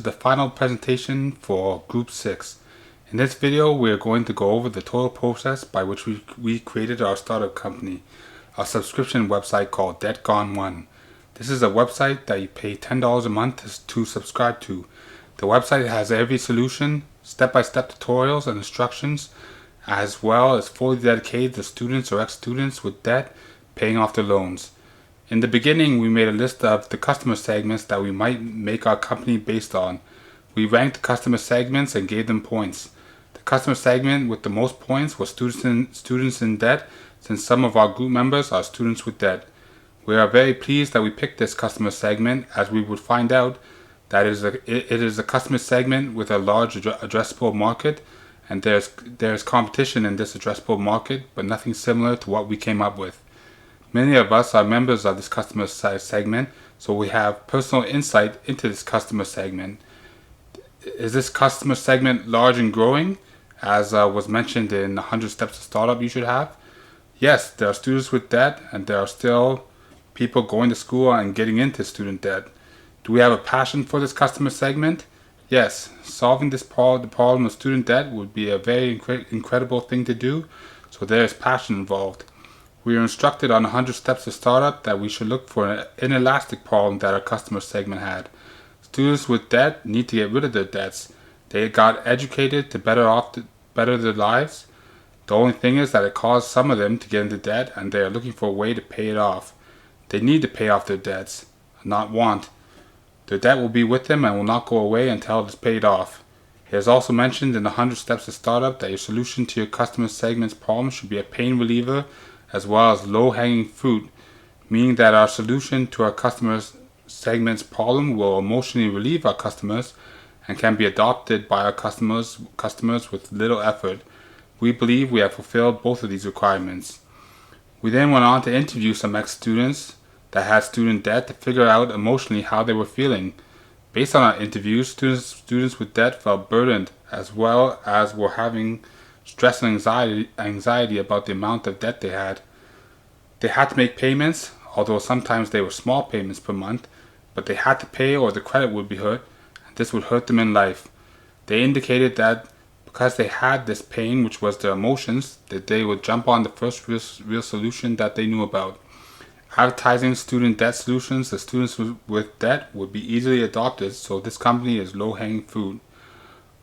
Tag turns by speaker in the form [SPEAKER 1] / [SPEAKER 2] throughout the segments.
[SPEAKER 1] The final presentation for Group 6. In this video, we are going to go over the total process by which we created our startup company, a subscription website called Debt Gone 1. This is a website that you pay $10 a month to subscribe to. The website has every solution, step-by-step tutorials and instructions, as well as fully dedicated to students or ex-students with debt paying off their loans. In the beginning, we made a list of the customer segments that we might make our company based on. We ranked the customer segments and gave them points. The customer segment with the most points was students in debt, since some of our group members are students with debt. We are very pleased that we picked this customer segment, as we would find out that it is a customer segment with a large addressable market, and there's competition in this addressable market, but nothing similar to what we came up with. Many of us are members of this customer segment, so we have personal insight into this customer segment. Is this customer segment large and growing, as was mentioned in 100 Steps to Startup you should have? Yes, there are students with debt, and there are still people going to school and getting into student debt. Do we have a passion for this customer segment? Yes, solving the problem of student debt would be a very incredible thing to do, so there is passion involved. We are instructed on 100 Steps to Startup that we should look for an inelastic problem that our customer segment had. Students with debt need to get rid of their debts. They got educated to better their lives. The only thing is that it caused some of them to get into debt, and they are looking for a way to pay it off. They need to pay off their debts, not want. Their debt will be with them and will not go away until it is paid off. It is also mentioned in the 100 Steps to Startup that your solution to your customer segment's problem should be a pain reliever as well as low-hanging fruit, meaning that our solution to our customer segment's problem will emotionally relieve our customers and can be adopted by our customers with little effort. We believe we have fulfilled both of these requirements. We then went on to interview some ex-students that had student debt to figure out emotionally how they were feeling. Based on our interviews, students with debt felt burdened, as well as were having stress and anxiety about the amount of debt they had. They had to make payments, although sometimes they were small payments per month, but they had to pay or the credit would be hurt, and this would hurt them in life. They indicated that because they had this pain, which was their emotions, that they would jump on the first real solution that they knew about. Advertising student debt solutions to students with debt would be easily adopted, so this company is low-hanging fruit.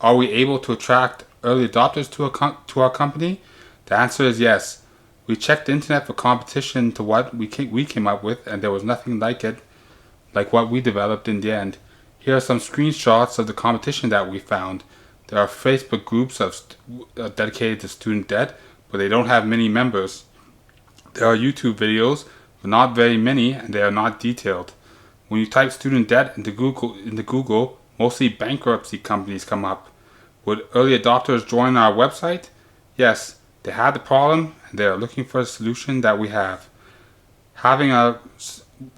[SPEAKER 1] Are we able to attract early adopters to our company? The answer is yes. We checked the internet for competition to what we came up with, and there was nothing like what we developed in the end. Here are some screenshots of the competition that we found. There are Facebook groups dedicated to student debt, but they don't have many members. There are YouTube videos, but not very many, and they are not detailed. When you type student debt into Google, mostly bankruptcy companies come up. Would early adopters join our website? Yes, they had the problem and they are looking for a solution that we have. Having a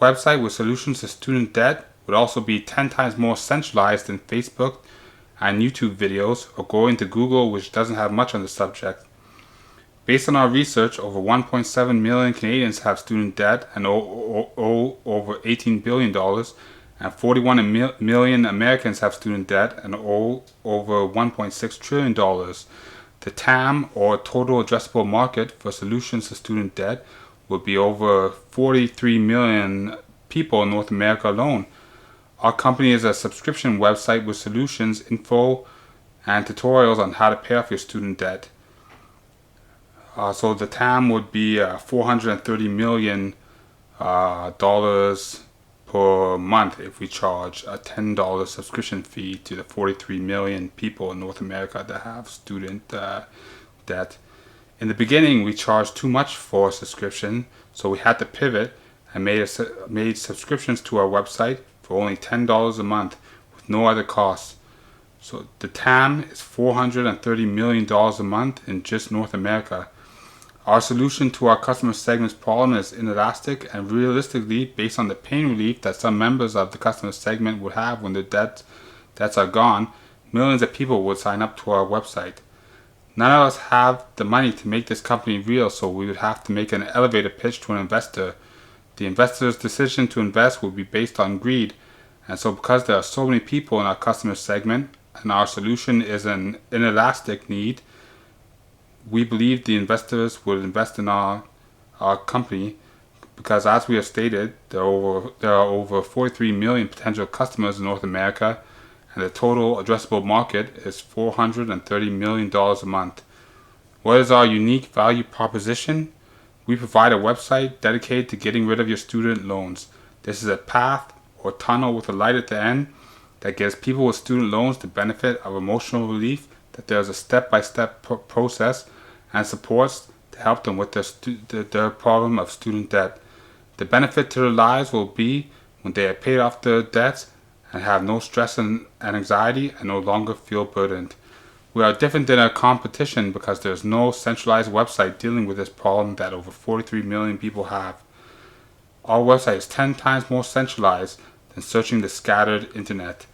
[SPEAKER 1] website with solutions to student debt would also be 10 times more centralized than Facebook and YouTube videos, or going to Google, which doesn't have much on the subject. Based on our research, over 1.7 million Canadians have student debt and owe over $18 billion, and 41 million Americans have student debt and owe over $1.6 trillion. The TAM, or total addressable market, for solutions to student debt would be over 43 million people in North America alone. Our company is a subscription website with solutions, info, and tutorials on how to pay off your student debt. So the TAM would be $430 million dollars per month if we charge a $10 subscription fee to the 43 million people in North America that have student debt. In the beginning, we charged too much for a subscription, so we had to pivot and made subscriptions to our website for only $10 a month with no other costs. So the TAM is $430 million a month in just North America. Our solution to our customer segment's problem is inelastic and realistically based on the pain relief that some members of the customer segment would have when their debts are gone. Millions of people would sign up to our website. None of us have the money to make this company real, so we would have to make an elevator pitch to an investor. The investor's decision to invest would be based on greed, And so because there are so many people in our customer segment and our solution is an inelastic need, we believe the investors will invest in our company because, as we have stated, there are over 43 million potential customers in North America, and the total addressable market is $430 million a month. What is our unique value proposition? We provide a website dedicated to getting rid of your student loans. This is a path or tunnel with a light at the end that gives people with student loans the benefit of emotional relief, that there is a step-by-step process and supports to help them with their problem of student debt. The benefit to their lives will be when they have paid off their debts and have no stress and anxiety and no longer feel burdened. We are different than our competition because there is no centralized website dealing with this problem that over 43 million people have. Our website is 10 times more centralized than searching the scattered internet.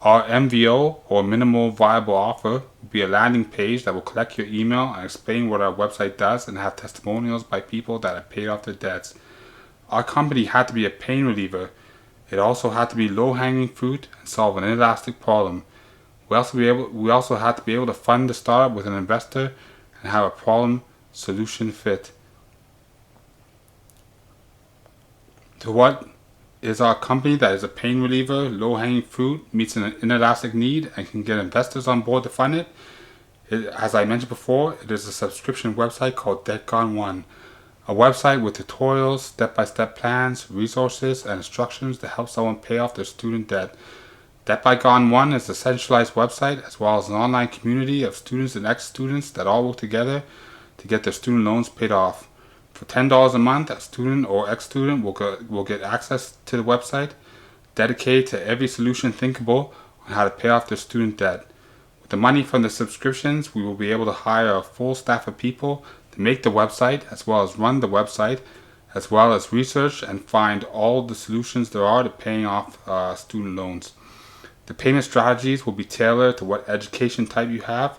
[SPEAKER 1] Our MVO, or minimal viable offer, will be a landing page that will collect your email and explain what our website does and have testimonials by people that have paid off their debts. Our company had to be a pain reliever. It also had to be low-hanging fruit and solve an inelastic problem. We also had to be able to fund the startup with an investor and have a problem-solution fit. So what is our company that is a pain reliever, low-hanging fruit, meets an inelastic need, and can get investors on board to fund it? As I mentioned before, it is a subscription website called Debt Gone One, a website with tutorials, step-by-step plans, resources, and instructions to help someone pay off their student debt. Debt by Gone One is a centralized website as well as an online community of students and ex-students that all work together to get their student loans paid off. For $10 a month, a student or ex-student will get access to the website dedicated to every solution thinkable on how to pay off their student debt. With the money from the subscriptions, we will be able to hire a full staff of people to make the website as well as run the website, as well as research and find all the solutions there are to paying off student loans. The payment strategies will be tailored to what education type you have.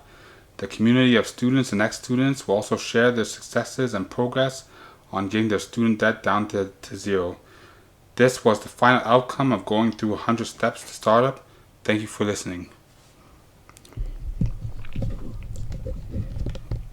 [SPEAKER 1] The community of students and ex-students will also share their successes and progress on getting their student debt down to zero. This was the final outcome of going through 100 steps to startup. Thank you for listening.